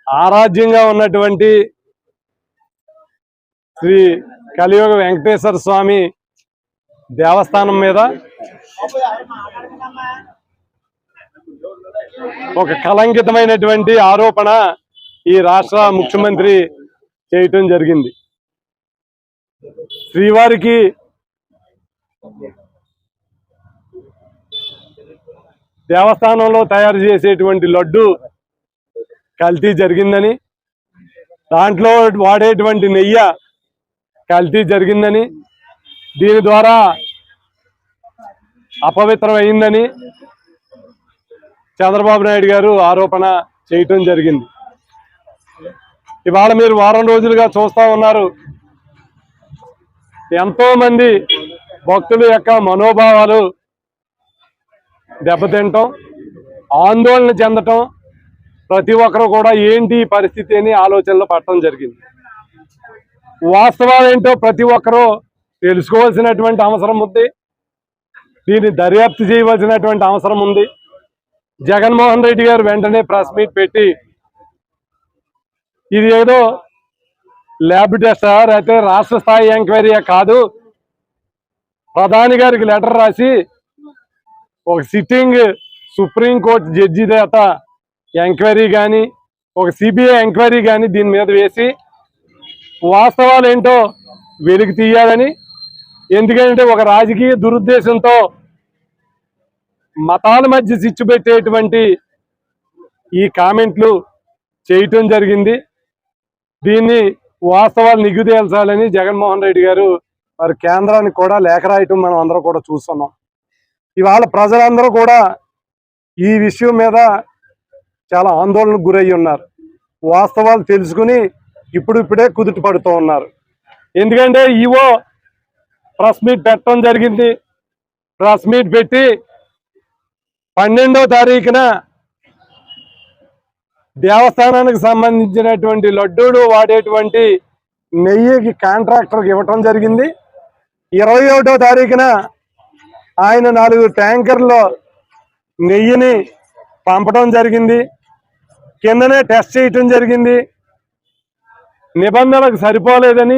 ఆరాధ్యంగా ఉన్నటువంటి శ్రీ కలియుగ వెంకటేశ్వర స్వామి దేవస్థానం మీద ఒక కళంకితమైనటువంటి ఆరోపణ ఈ రాష్ట్ర ముఖ్యమంత్రి చేయటం జరిగింది. శ్రీవారికి దేవస్థానంలో తయారు చేసేటువంటి లడ్డు కల్తీ జరిగిందని, దాంట్లో వాడేటువంటి నెయ్యి కల్తీ జరిగిందని, దీని ద్వారా అపవిత్రం అయిందని చంద్రబాబు నాయుడు గారు ఆరోపణ చేయటం జరిగింది. ఇవాళ మీరు వారం రోజులుగా చూస్తూ ఉన్నారు, ఎంతో మంది భక్తుల యొక్క మనోభావాలు దెబ్బతింటం, ఆందోళన చెందటం, ప్రతి ఒక్కరు కూడా ఏంటి పరిస్థితి అని ఆలోచనలు పడటం జరిగింది. వాస్తవాలు ఏంటో ప్రతి ఒక్కరూ తెలుసుకోవాల్సినటువంటి అవసరం ఉంది. దీన్ని దర్యాప్తు చేయవలసినటువంటి అవసరం ఉంది. జగన్మోహన్ రెడ్డి గారు వెంటనే ప్రెస్ మీట్ పెట్టి ఇది ఏదో ల్యాబ్ టెస్ట్ అయితే రాష్ట్ర స్థాయి ఎంక్వైరీ కాదు, ప్రధాని గారికి లెటర్ రాసి ఒక సిట్టింగ్ సుప్రీంకోర్టు జడ్జి చేత ఎంక్వైరీ కానీ ఒక సిబిఐ ఎంక్వైరీ కానీ దీని మీద వేసి వాస్తవాలు ఏంటో వెలికి తీయాలని, ఎందుకంటే ఒక రాజకీయ దురుద్దేశంతో మతాల మధ్య చిచ్చు పెట్టేటువంటి ఈ కామెంట్లు చేయటం జరిగింది. దీన్ని వాస్తవాలు నిగ్గుదేల్చాలని జగన్మోహన్ రెడ్డి గారు మరి కేంద్రానికి కూడా లేఖ రాయటం మనం అందరూ కూడా చూస్తున్నాం. ఇవాళ ప్రజలందరూ కూడా ఈ విషయం మీద చాలా ఆందోళనకు గురయ్యి ఉన్నారు. వాస్తవాలు తెలుసుకుని ఇప్పుడిప్పుడే కుదుట పడుతూ ఉన్నారు. ఎందుకంటే ఈవో ప్రెస్ మీట్ పెట్టడం జరిగింది. ప్రెస్ మీట్ పెట్టి 12వ తారీఖున దేవస్థానానికి సంబంధించినటువంటి లడ్డూలు వాడేటువంటి నెయ్యికి కాంట్రాక్టర్కి ఇవ్వటం జరిగింది. 21వ తారీఖున ఆయన 4 ట్యాంకర్లో నెయ్యిని పంపడం జరిగింది. కిందనే టెస్ట్ చేయటం జరిగింది. నిబంధనలకు సరిపోలేదని